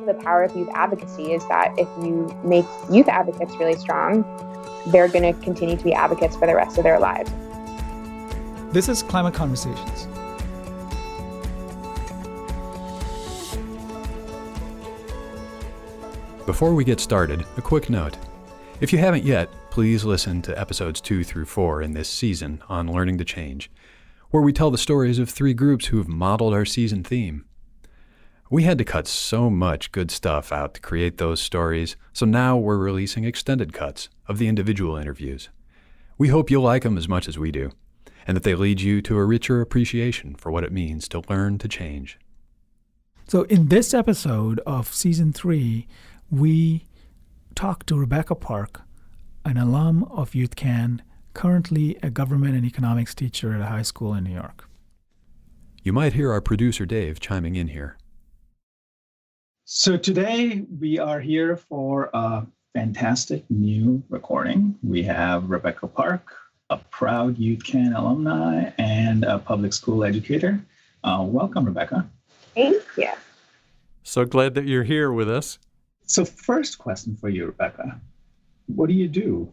the power of youth advocacy is that if you make youth advocates really strong, they're going to continue to be advocates for the rest of their lives. This is Climate Conversations. Before we get started, a quick note. If you haven't yet, please listen to episodes 2 through 4 in this season on Learning to Change, where we tell the stories of 3 groups who have modeled our season theme. We had to cut so much good stuff out to create those stories, so now we're releasing extended cuts of the individual interviews. We hope you'll like them as much as we do, and that they lead you to a richer appreciation for what it means to learn to change. So in this episode of Season 3, we talked to Rebecca Park, an alum of YouthCAN, currently a government and economics teacher at a high school in New York. You might hear our producer Dave chiming in here. So today we are here for a fantastic new recording. We have Rebecca Park, a proud YouthCAN alumni and a public school educator. Welcome, Rebecca. Thank you. So glad that you're here with us. So first question for you, Rebecca. What do you do?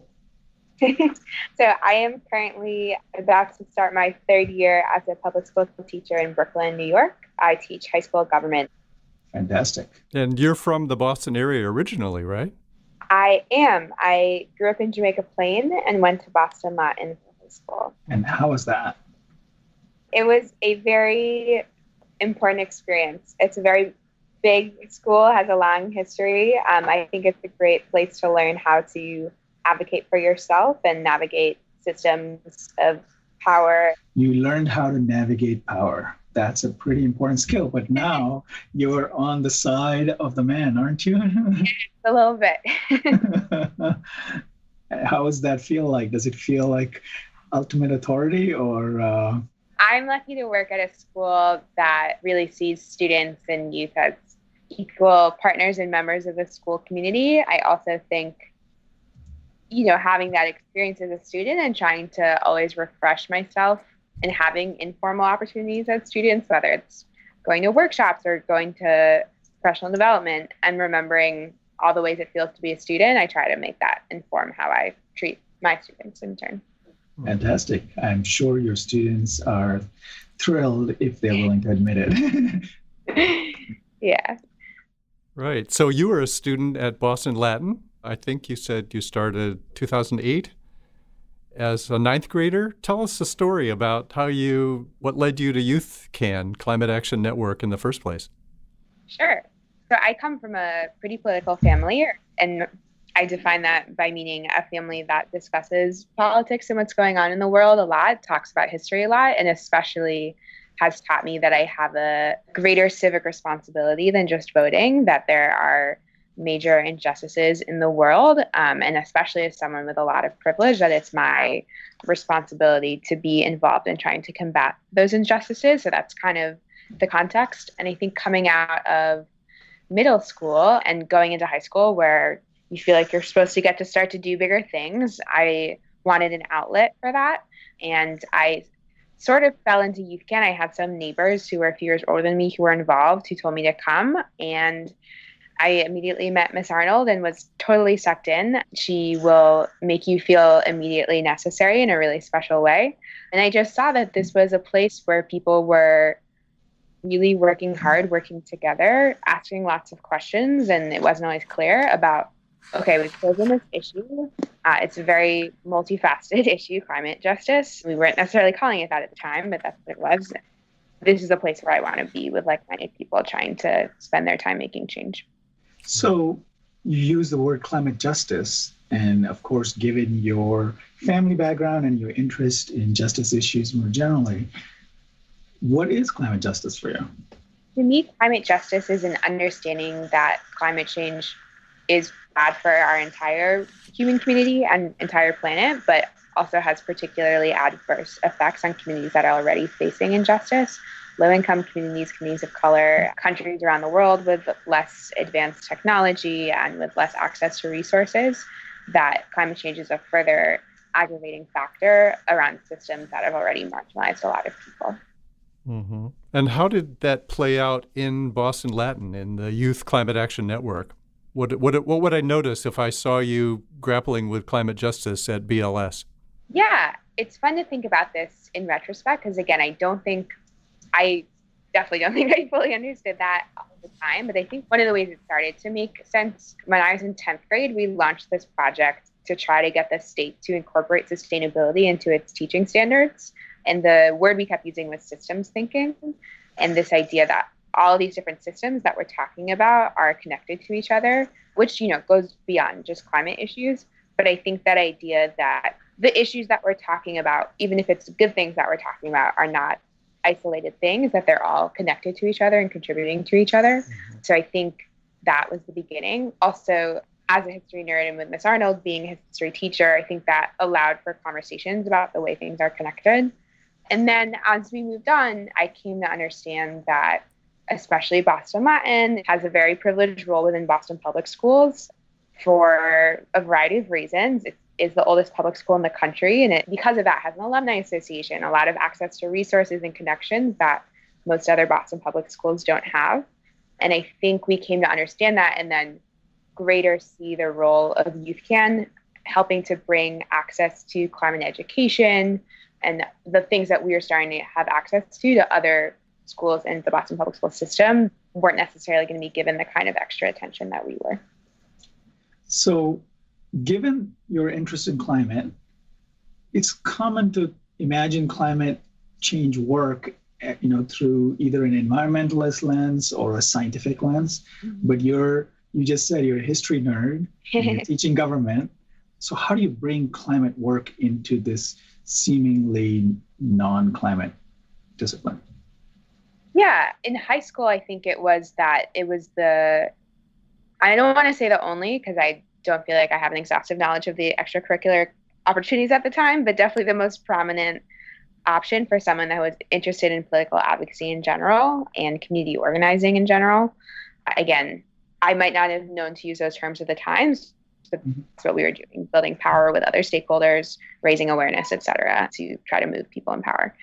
So I am currently about to start my 3rd year as a public school teacher in Brooklyn, New York. I teach high school government. Fantastic. And you're from the Boston area originally, right? I am. I grew up in Jamaica Plain and went to Boston Latin for high school. And how was that? It was a very important experience. It's a very big school, has a long history. I think it's a great place to learn how to advocate for yourself and navigate systems of power. You learned how to navigate power. That's a pretty important skill. But now you're on the side of the man, aren't you? A little bit. How does that feel like? Does it feel like ultimate authority or... I'm lucky to work at a school that really sees students and youth as equal partners and members of the school community. I also think, having that experience as a student and trying to always refresh myself and having informal opportunities as students, whether it's going to workshops or going to professional development and remembering all the ways it feels to be a student, I try to make that inform how I treat my students in turn. Fantastic. I'm sure your students are thrilled if they're willing to admit it. Yeah. Right. So you were a student at Boston Latin. I think you said you started 2008 as a 9th grader. Tell us the story about what led you to YouthCAN, Climate Action Network, in the first place. Sure. So I come from a pretty political family, and I define that by meaning a family that discusses politics and what's going on in the world a lot, talks about history a lot, and especially has taught me that I have a greater civic responsibility than just voting, that there are major injustices in the world, and especially as someone with a lot of privilege, that it's my responsibility to be involved in trying to combat those injustices. So that's kind of the context. And I think coming out of middle school and going into high school, where you feel like you're supposed to get to start to do bigger things, I wanted an outlet for that. And I sort of fell into YouthCAN. I had some neighbors who were a few years older than me who were involved, who told me to come. And I immediately met Miss Arnold and was totally sucked in. She will make you feel immediately necessary in a really special way. And I just saw that this was a place where people were really working hard, working together, asking lots of questions. And it wasn't always clear about, okay, we've chosen this issue. It's a very multifaceted issue, climate justice. We weren't necessarily calling it that at the time, but that's what it was. This is a place where I want to be with like-minded people trying to spend their time making change. So you use the word climate justice, and of course, given your family background and your interest in justice issues more generally, what is climate justice for you? To me, climate justice is an understanding that climate change is bad for our entire human community and entire planet, but also has particularly adverse effects on communities that are already facing injustice. Low-income communities, communities of color, countries around the world with less advanced technology and with less access to resources, that climate change is a further aggravating factor around systems that have already marginalized a lot of people. Mm-hmm. And how did that play out in Boston Latin, in the Youth Climate Action Network? What would I notice if I saw you grappling with climate justice at BLS? Yeah, it's fun to think about this in retrospect because, again, I definitely don't think I fully understood that all the time. But I think one of the ways it started to make sense when I was in 10th grade, we launched this project to try to get the state to incorporate sustainability into its teaching standards. And the word we kept using was systems thinking. And this idea that all these different systems that we're talking about are connected to each other, which, goes beyond just climate issues. But I think that idea that the issues that we're talking about, even if it's good things that we're talking about, are not isolated things, that they're all connected to each other and contributing to each other. Mm-hmm. So I think that was the beginning. Also, as a history nerd and with Miss Arnold being a history teacher, I think that allowed for conversations about the way things are connected. And then as we moved on, I came to understand that especially Boston Latin has a very privileged role within Boston public schools for a variety of reasons. It is the oldest public school in the country, and it, because of that, has an alumni association, a lot of access to resources and connections that most other Boston public schools don't have. And I think we came to understand that and then greater see the role of YouthCAN helping to bring access to climate education and the things that we are starting to have access to other schools in the Boston public school system weren't necessarily going to be given the kind of extra attention that we were. So given your interest in climate, it's common to imagine climate change work through either an environmentalist lens or a scientific lens. Mm-hmm. But you just said you're a history nerd, and you're teaching government. So how do you bring climate work into this seemingly non-climate discipline? Yeah, in high school, I think it was I don't want to say the only, because I don't feel like I have an exhaustive knowledge of the extracurricular opportunities at the time, but definitely the most prominent option for someone that was interested in political advocacy in general and community organizing in general. Again, I might not have known to use those terms at the time, but that's what we were doing, building power with other stakeholders, raising awareness, et cetera, to try to move people in power.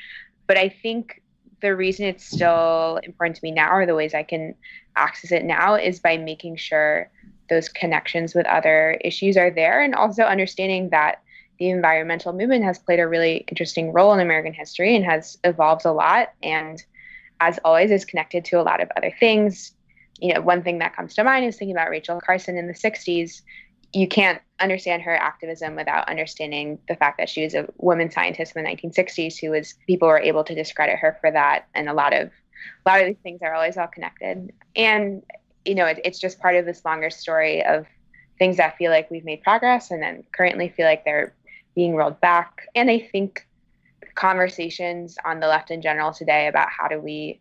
But I think the reason it's still important to me now, or the ways I can access it now, is by making sure those connections with other issues are there, and also understanding that the environmental movement has played a really interesting role in American history and has evolved a lot, and as always is connected to a lot of other things. One thing that comes to mind is thinking about Rachel Carson in the 60s. You can't understand her activism without understanding the fact that she was a woman scientist in the 1960s people were able to discredit her for that. And a lot of these things are always all connected. And, it's just part of this longer story of things that feel like we've made progress and then currently feel like they're being rolled back. And I think conversations on the left in general today about how do we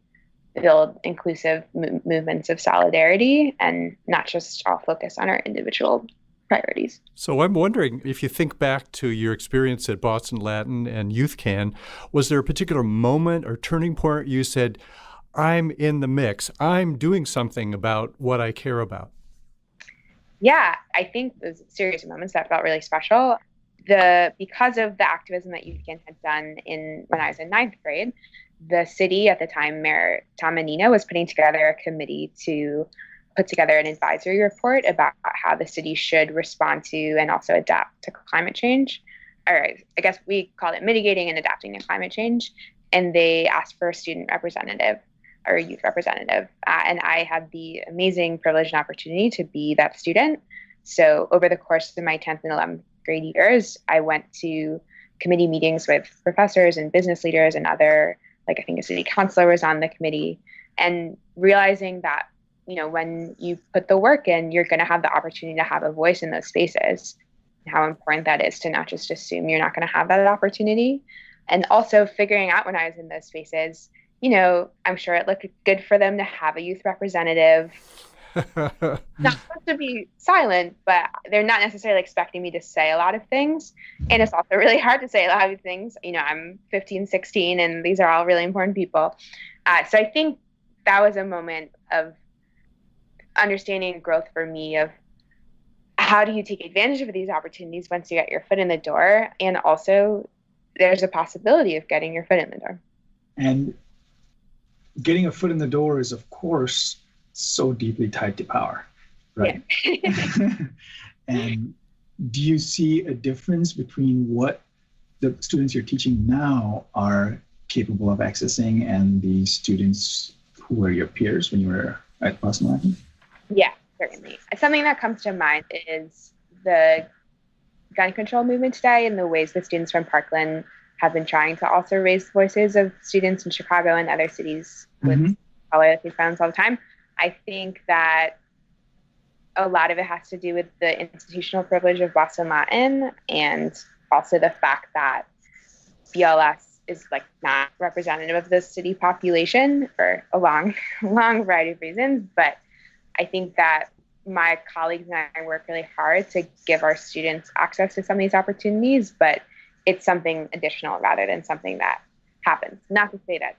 build inclusive movements of solidarity and not just all focus on our individual priorities. So I'm wondering, if you think back to your experience at Boston Latin and YouthCAN, was there a particular moment or turning point you said, I'm in the mix, I'm doing something about what I care about? Yeah, I think those serious moments that felt really special. Because of the activism that YouthCAN had done when I was in 9th grade, the city at the time, Mayor Tom Menino, was putting together a committee to put together an advisory report about how the city should respond to and also adapt to climate change. Or I guess we called it mitigating and adapting to climate change. And they asked for a student representative or a youth representative. And I had the amazing privilege and opportunity to be that student. So over the course of my 10th and 11th grade years, I went to committee meetings with professors and business leaders and other, I think a city councilor was on the committee, and realizing that, when you put the work in, you're going to have the opportunity to have a voice in those spaces. How important that is to not just assume you're not going to have that opportunity. And also figuring out when I was in those spaces, I'm sure it looked good for them to have a youth representative. Not supposed to be silent, but they're not necessarily expecting me to say a lot of things. And it's also really hard to say a lot of things. I'm 15, 16, and these are all really important people. So I think that was a moment of understanding growth for me of how do you take advantage of these opportunities once you get your foot in the door? And also there's a possibility of getting your foot in the door. And getting a foot in the door is, of course, so deeply tied to power, right? Yeah. And do you see a difference between what the students you're teaching now are capable of accessing and the students who were your peers when you were at Boston Latin? Yeah, certainly. Something that comes to mind is the gun control movement today and the ways the students from Parkland have been trying to also raise the voices of students in Chicago and other cities with policy violence all the time. I think that a lot of it has to do with the institutional privilege of Boston Latin, and also the fact that BLS is like not representative of the city population for a long variety of reasons. But I think that my colleagues and I work really hard to give our students access to some of these opportunities, but it's something additional rather than something that happens. Not to say that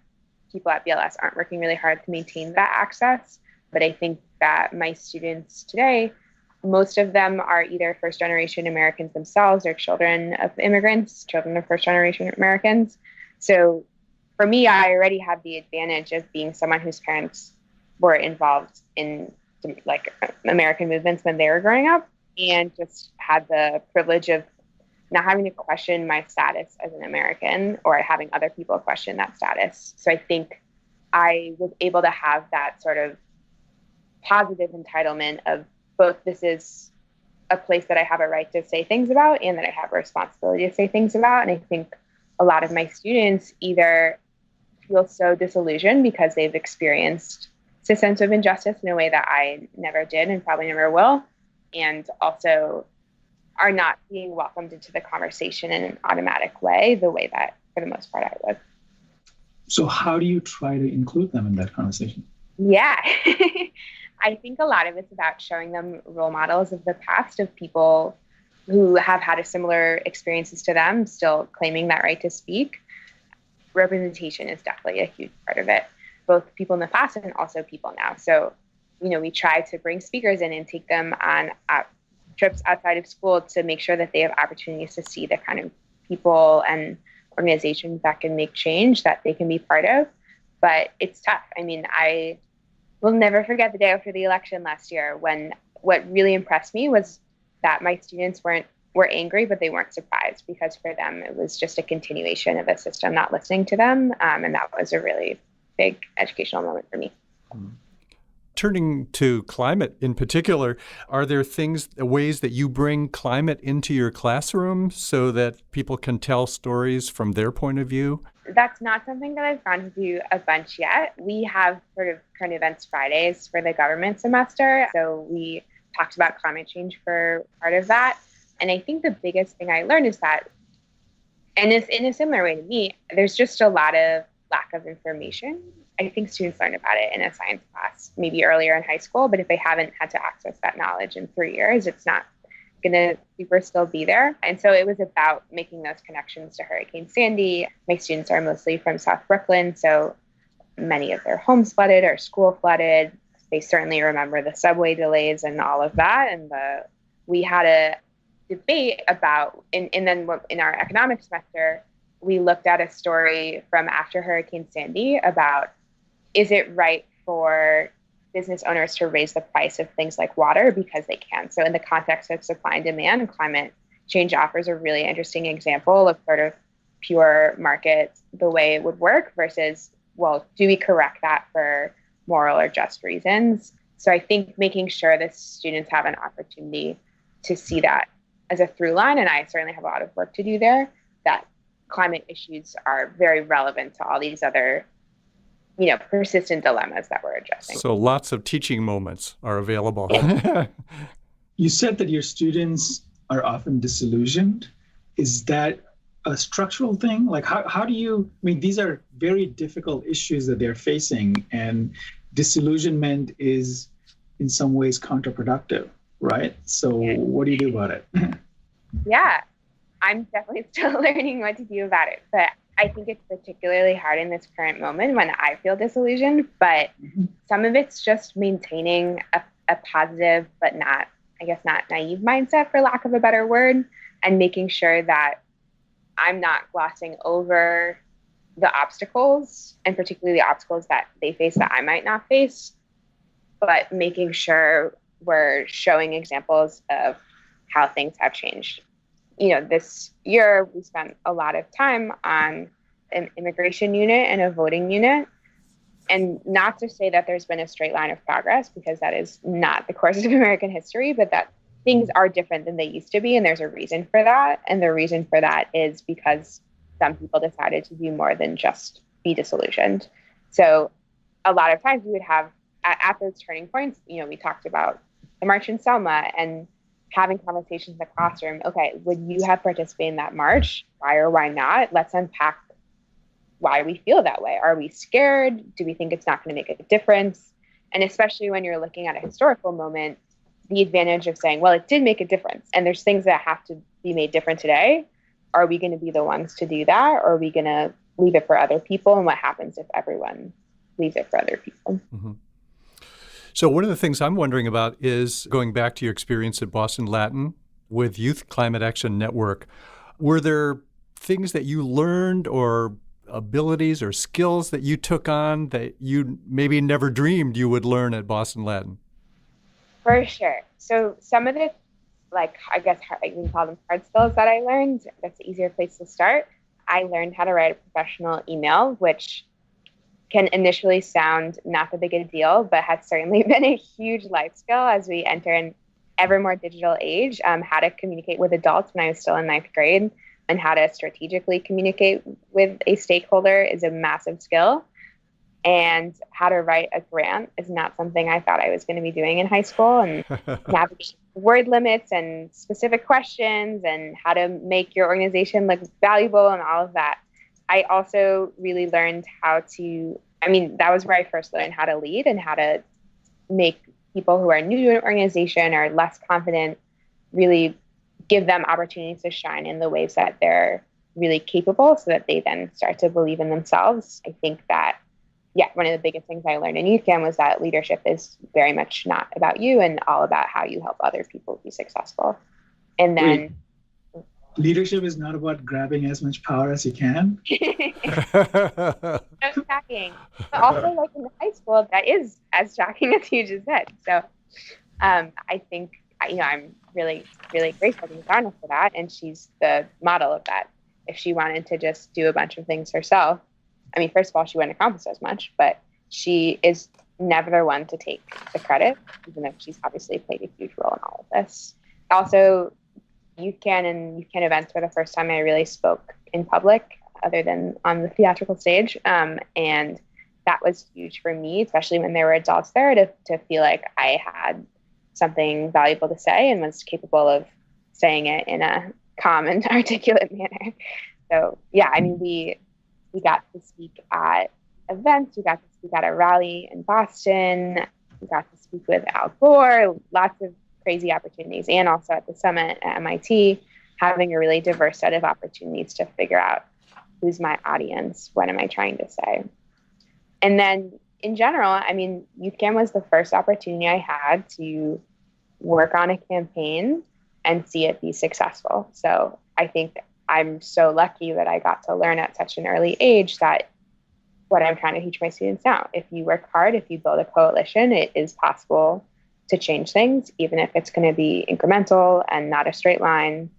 people at BLS aren't working really hard to maintain that access, but I think that my students today, most of them are either first-generation Americans themselves or children of immigrants, children of first-generation Americans. So for me, I already have the advantage of being someone whose parents were involved in like American movements when they were growing up, and just had the privilege of not having to question my status as an American or having other people question that status. So I think I was able to have that sort of positive entitlement of both this is a place that I have a right to say things about and that I have a responsibility to say things about. And I think a lot of my students either feel so disillusioned because they've experienced a sense of injustice in a way that I never did and probably never will, and also are not being welcomed into the conversation in an automatic way, the way that for the most part I was. So how do you try to include them in that conversation? Yeah, I think a lot of it's about showing them role models of the past, of people who have had a similar experiences to them, still claiming that right to speak. Representation is definitely a huge part of it, both people in the past and also people now. So, we try to bring speakers in and take them on trips outside of school to make sure that they have opportunities to see the kind of people and organizations that can make change that they can be part of. But it's tough. I mean, I will never forget the day after the election last year when what really impressed me was that my students were angry, but they weren't surprised, because for them, it was just a continuation of a system not listening to them. And that was a really big educational moment for me. Turning to climate in particular, are there ways that you bring climate into your classroom so that people can tell stories from their point of view? That's not something that I've gone to do a bunch yet. We have sort of current events Fridays for the government semester. So we talked about climate change for part of that. And I think the biggest thing I learned is that, and it's in a similar way to me, there's just a lot of lack of information. I think students learn about it in a science class, maybe earlier in high school, but if they haven't had to access that knowledge in 3 years, it's not going to super still be there. And so it was about making those connections to Hurricane Sandy. My students are mostly from South Brooklyn, so many of their homes flooded or school flooded. They certainly remember the subway delays and all of that. And we had a debate about, and then in our economics semester, we looked at a story from after Hurricane Sandy about, is it right for business owners to raise the price of things like water because they can? So in the context of supply and demand, climate change offers a really interesting example of sort of pure market, the way it would work versus, well, do we correct that for moral or just reasons? So I think making sure that students have an opportunity to see that as a through line, and I certainly have a lot of work to do there, that climate issues are very relevant to all these other, persistent dilemmas that we're addressing. So lots of teaching moments are available. You said that your students are often disillusioned. Is that a structural thing? Like, how do you, these are very difficult issues that they're facing, and disillusionment is in some ways counterproductive, right? So what do you do about it? Yeah, I'm definitely still learning what to do about it, but I think it's particularly hard in this current moment when I feel disillusioned, but some of it's just maintaining a positive, but not naive mindset, for lack of a better word, and making sure that I'm not glossing over the obstacles, and particularly the obstacles that they face that I might not face, but making sure we're showing examples of how things have changed. This year we spent a lot of time on an immigration unit and a voting unit. And not to say that there's been a straight line of progress, because that is not the course of American history, but that things are different than they used to be. And there's a reason for that. And the reason for that is because some people decided to do more than just be disillusioned. So a lot of times we would have, at those turning points, we talked about the March in Selma and having conversations in the classroom. Okay, would you have participated in that march? Why or why not? Let's unpack why we feel that way. Are we scared? Do we think it's not going to make a difference? And especially when you're looking at a historical moment, the advantage of saying, well, it did make a difference, and there's things that have to be made different today. Are we going to be the ones to do that? Or are we going to leave it for other people? And what happens if everyone leaves it for other people? Mm-hmm. So one of the things I'm wondering about is going back to your experience at Boston Latin with Youth Climate Action Network. Were there things that you learned or abilities or skills that you took on that you maybe never dreamed you would learn at Boston Latin? For sure. So some of the, I guess you can call them hard skills that I learned, that's an easier place to start. I learned how to write a professional email, which can initially sound not that big a deal, but has certainly been a huge life skill as we enter an ever more digital age. How to communicate with adults when I was still in ninth grade, and how to strategically communicate with a stakeholder is a massive skill. And how to write a grant is not something I thought I was going to be doing in high school, and navigate word limits and specific questions and how to make your organization look valuable and all of that. I also really learned that was where I first learned how to lead and how to make people who are new to an organization or less confident, really give them opportunities to shine in the ways that they're really capable, so that they then start to believe in themselves. I think that, one of the biggest things I learned in YouthCAN was that leadership is very much not about you and all about how you help other people be successful. And then leadership is not about grabbing as much power as you can. No shocking. But also, in high school, that is as shocking as you just said. So I think, I'm really, really grateful to Ms. Arnold for that. And she's the model of that. If she wanted to just do a bunch of things herself, first of all, she wouldn't accomplish as much, but she is never the one to take the credit, even though she's obviously played a huge role in all of this. Also, YouthCAN and YouthCAN events were the first time I really spoke in public, other than on the theatrical stage. And that was huge for me, especially when there were adults there, to feel like I had something valuable to say and was capable of saying it in a calm and articulate manner. So, we got to speak at events. We got to speak at a rally in Boston. We got to speak with Al Gore, lots of crazy opportunities, and also at the summit at MIT, having a really diverse set of opportunities to figure out who's my audience, what am I trying to say. And then in general, YouthCAN was the first opportunity I had to work on a campaign and see it be successful. So I think I'm so lucky that I got to learn at such an early age that what I'm trying to teach my students now, if you work hard, if you build a coalition, it is possible to change things, even if it's going to be incremental and not a straight line.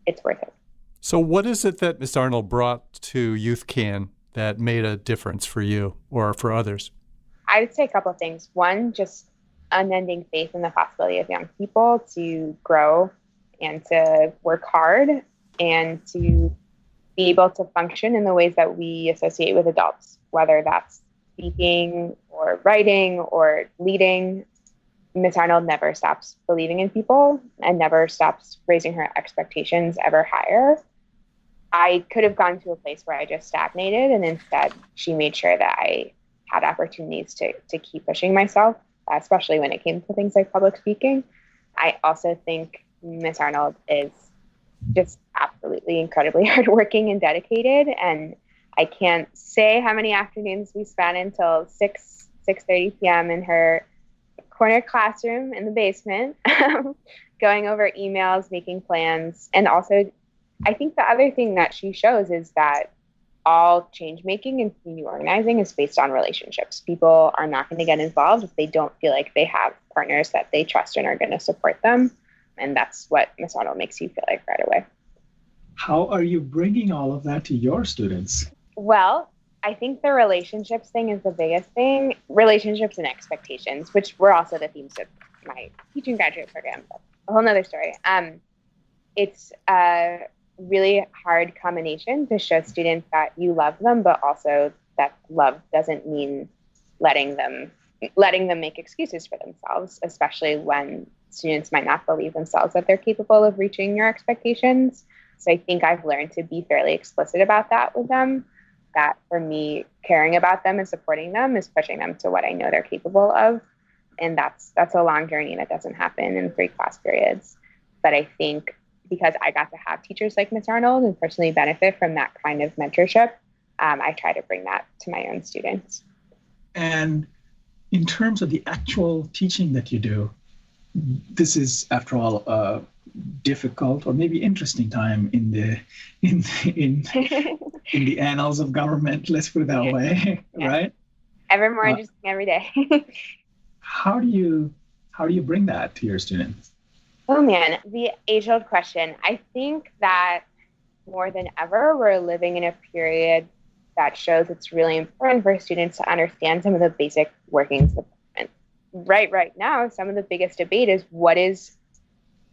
It's worth it. So what is it that Ms. Arnold brought to YouthCAN that made a difference for you or for others? I would say a couple of things. One, just unending faith in the possibility of young people to grow and to work hard and to be able to function in the ways that we associate with adults, whether that's speaking or writing or leading. Ms. Arnold never stops believing in people and never stops raising her expectations ever higher. I could have gone to a place where I just stagnated, and instead she made sure that I had opportunities to keep pushing myself, especially when it came to things like public speaking. I also think Ms. Arnold is just absolutely incredibly hardworking and dedicated, and I can't say how many afternoons we spent until 6:30 p.m. in her corner classroom in the basement, going over emails, making plans. And also, I think the other thing that she shows is that all change making and community organizing is based on relationships. People are not going to get involved if they don't feel like they have partners that they trust and are going to support them. And that's what Ms. Arnold makes you feel like right away. How are you bringing all of that to your students? Well, I think the relationships thing is the biggest thing. Relationships and expectations, which were also the themes of my teaching graduate program. But a whole nother story. It's a really hard combination to show students that you love them, but also that love doesn't mean letting them make excuses for themselves, especially when students might not believe themselves that they're capable of reaching your expectations. So I think I've learned to be fairly explicit about that with them, that for me, caring about them and supporting them is pushing them to what I know they're capable of. And that's a long journey that doesn't happen in 3 class periods. But I think because I got to have teachers like Ms. Arnold and personally benefit from that kind of mentorship, I try to bring that to my own students. And in terms of the actual teaching that you do, this is, after all, a difficult or maybe interesting time in the annals of government. Let's put it that way, right? Ever more interesting every day. How do you bring that to your students? Oh man, the age-old question. I think that more than ever, we're living in a period that shows it's really important for students to understand some of the basic workings of government. Right now, some of the biggest debate is what is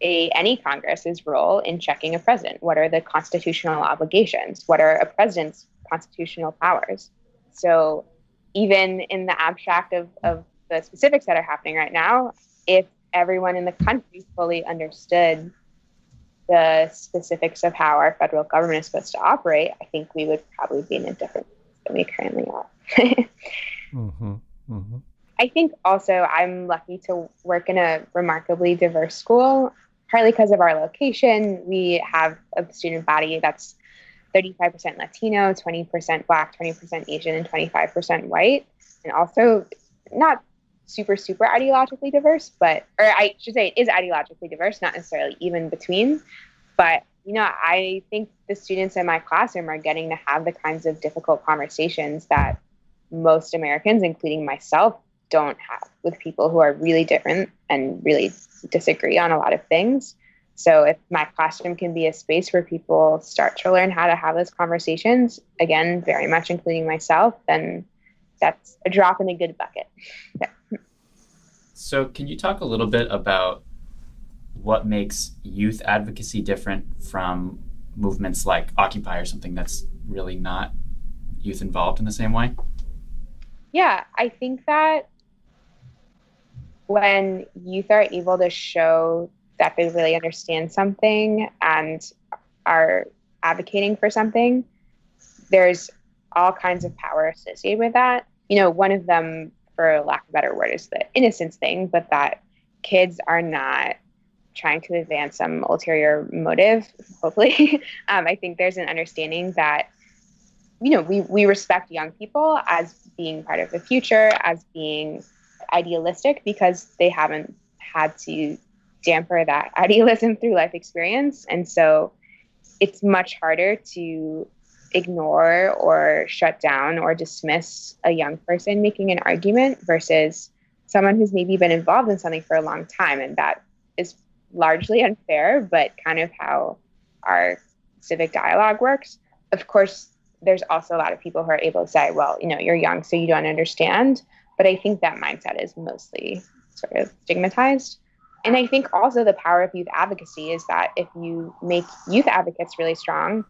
any Congress's role in checking a president? What are the constitutional obligations? What are a president's constitutional powers? So even in the abstract of the specifics that are happening right now, if everyone in the country fully understood the specifics of how our federal government is supposed to operate, I think we would probably be in a different place than we currently are. Mm-hmm. Mm-hmm. I think also I'm lucky to work in a remarkably diverse school, partly because of our location. We have a student body that's 35% Latino, 20% Black, 20% Asian, and 25% white, and also not super ideologically diverse, or I should say it is ideologically diverse, not necessarily even between. But, I think the students in my classroom are getting to have the kinds of difficult conversations that most Americans, including myself, don't have with people who are really different and really disagree on a lot of things. So if my classroom can be a space where people start to learn how to have those conversations, again, very much including myself, then that's a drop in the good bucket. Yeah. So can you talk a little bit about what makes youth advocacy different from movements like Occupy or something that's really not youth involved in the same way? Yeah, I think that when youth are able to show that they really understand something and are advocating for something, there's all kinds of power associated with that. One of them, for lack of a better word, is the innocence thing, but that kids are not trying to advance some ulterior motive, hopefully. I think there's an understanding that, we respect young people as being part of the future, as being idealistic, because they haven't had to damper that idealism through life experience. And so it's much harder to ignore or shut down or dismiss a young person making an argument versus someone who's maybe been involved in something for a long time. And that is largely unfair, but kind of how our civic dialogue works. Of course, there's also a lot of people who are able to say, well, you're young, so you don't understand. But I think that mindset is mostly sort of stigmatized. And I think also the power of youth advocacy is that if you make youth advocates really strong,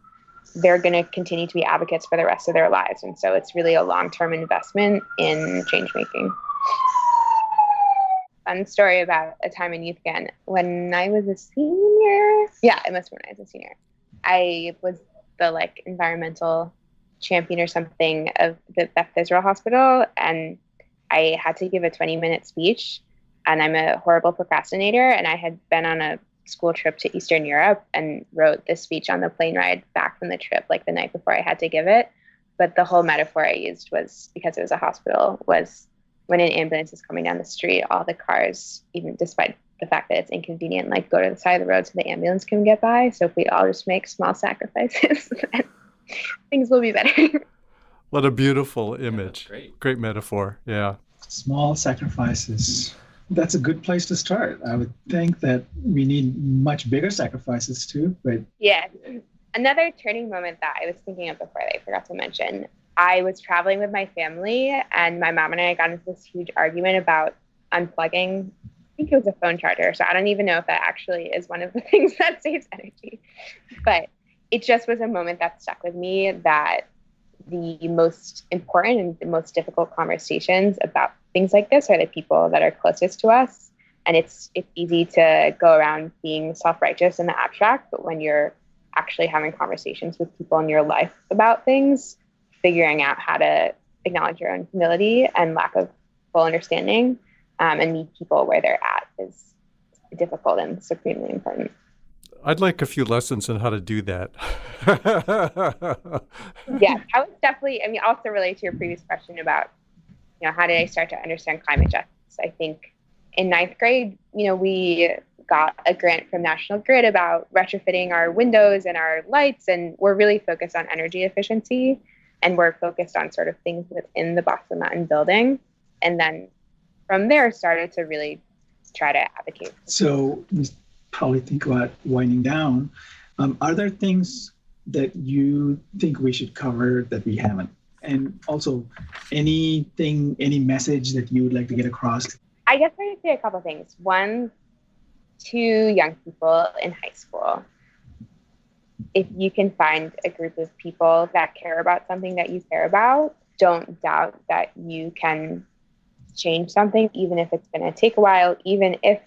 they're going to continue to be advocates for the rest of their lives. And so it's really a long-term investment in change making. Fun story about a time in YouthCAN. When I was a senior, it must have been when I was a senior, I was the environmental champion or something of the Beth Israel Hospital. And I had to give a 20-minute speech, and I'm a horrible procrastinator. And I had been on a school trip to Eastern Europe and wrote this speech on the plane ride back from the trip, the night before I had to give it. But the whole metaphor I used was, because it was a hospital, was when an ambulance is coming down the street, all the cars, even despite the fact that it's inconvenient, go to the side of the road so the ambulance can get by. So if we all just make small sacrifices, things will be better. What a beautiful image. That's great. Great metaphor. Yeah. Small sacrifices. That's a good place to start. I would think that we need much bigger sacrifices too, but Yeah. Another turning moment that I was thinking of before that I forgot to mention, I was traveling with my family and my mom and I got into this huge argument about unplugging. I think it was a phone charger. So I don't even know if that actually is one of the things that saves energy. But it just was a moment that stuck with me, that the most important and the most difficult conversations about things like this are the people that are closest to us. And it's easy to go around being self-righteous in the abstract, but when you're actually having conversations with people in your life about things, figuring out how to acknowledge your own humility and lack of full understanding, and meet people where they're at is difficult and supremely important. I'd like a few lessons on how to do that. Yeah, I was definitely, I mean, also related to your previous question about, how did I start to understand climate justice? I think in ninth grade, we got a grant from National Grid about retrofitting our windows and our lights, and we're really focused on energy efficiency, and we're focused on sort of things within the Boston Latin building. And then from there started to really try to advocate. So we probably think about winding down. Are there things that you think we should cover that we haven't? And also any message that you would like to get across? I guess I would say a couple things. One, to young people in high school, if you can find a group of people that care about something that you care about, don't doubt that you can change something, even if it's going to take a while, even if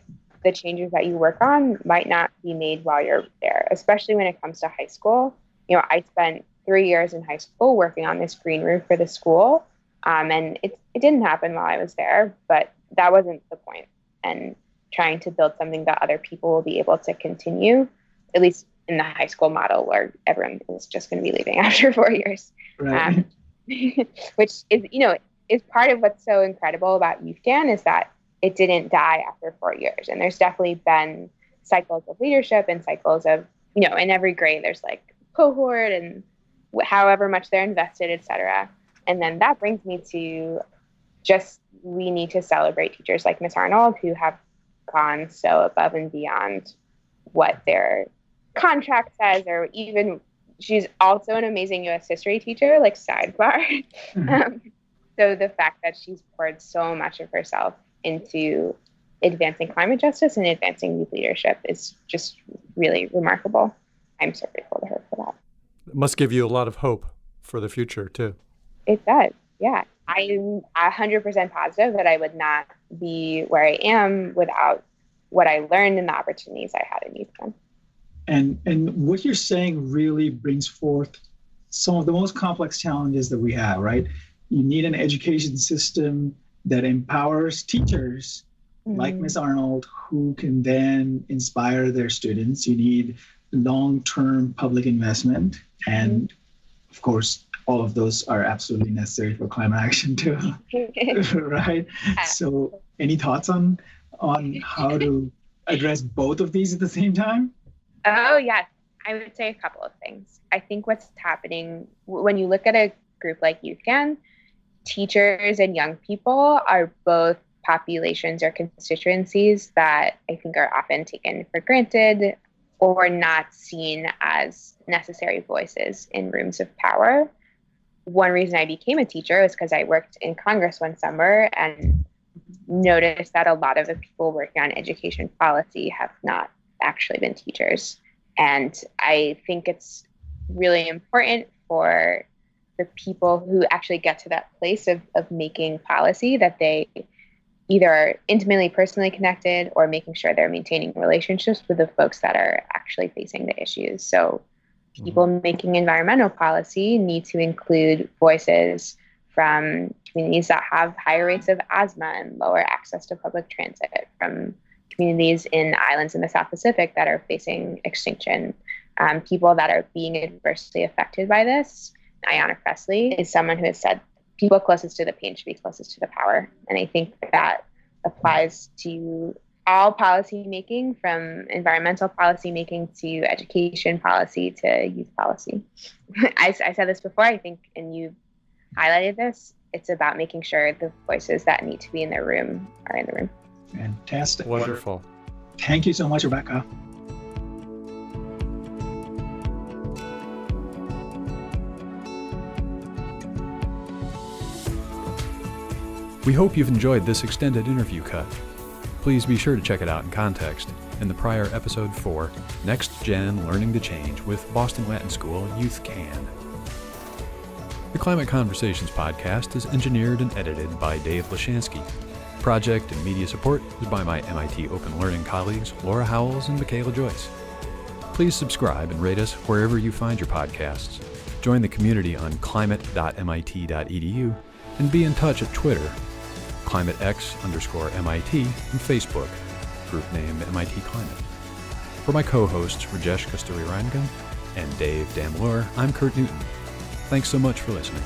the changes that you work on might not be made while you're there, especially when it comes to high school. I spent 3 years in high school working on this green roof for the school, and it didn't happen while I was there, but that wasn't the point. And trying to build something that other people will be able to continue, at least in the high school model where everyone is just going to be leaving after 4 years, Right. Which is part of what's so incredible about YouthCAN, is that it didn't die after 4 years. And there's definitely been cycles of leadership and cycles of, in every grade, there's like cohort and however much they're invested, et cetera. And then that brings me to just, we need to celebrate teachers like Miss Arnold, who have gone so above and beyond what their contract says, or even she's also an amazing U.S. history teacher, like sidebar. Mm-hmm. So the fact that she's poured so much of herself into advancing climate justice and advancing youth leadership is just really remarkable. I'm so grateful to her for that. It must give you a lot of hope for the future, too. It does, yeah. I'm 100% positive that I would not be where I am without what I learned and the opportunities I had in YouthCAN. And what you're saying really brings forth some of the most complex challenges that we have, right? You need an education system that empowers teachers like Ms. Arnold, who can then inspire their students. You need long-term public investment. And of course, all of those are absolutely necessary for climate action too, right? So any thoughts on how to address both of these at the same time? Oh, yes. I would say a couple of things. I think what's happening when you look at a group like YouthCAN, teachers and young people are both populations or constituencies that I think are often taken for granted or not seen as necessary voices in rooms of power. One reason I became a teacher was because I worked in Congress one summer and noticed that a lot of the people working on education policy have not actually been teachers. And I think it's really important for the people who actually get to that place of making policy that they either are intimately personally connected or making sure they're maintaining relationships with the folks that are actually facing the issues. So people making environmental policy need to include voices from communities that have higher rates of asthma and lower access to public transit, from communities in islands in the South Pacific that are facing extinction, people that are being adversely affected by this. Ayanna Pressley is someone who has said people closest to the pain should be closest to the power. And I think that applies to all policy making, from environmental policy making to education policy to youth policy. I said this before, I think, and you highlighted this. It's about making sure the voices that need to be in the room are in the room. Fantastic. Wonderful. Thank you so much, Rebecca. We hope you've enjoyed this extended interview cut. Please be sure to check it out in context in the prior episode 4, Next Gen Learning to Change with Boston Latin School YouthCAN. The Climate Conversations podcast is engineered and edited by Dave Lashansky. Project and media support is by my MIT Open Learning colleagues Laura Howells and Michaela Joyce. Please subscribe and rate us wherever you find your podcasts. Join the community on climate.mit.edu and be in touch at Twitter, ClimateX_MIT, and Facebook, group name MIT Climate. For my co-hosts Rajesh Kasturi-Rangan and Dave Damlur, I'm Kurt Newton. Thanks so much for listening.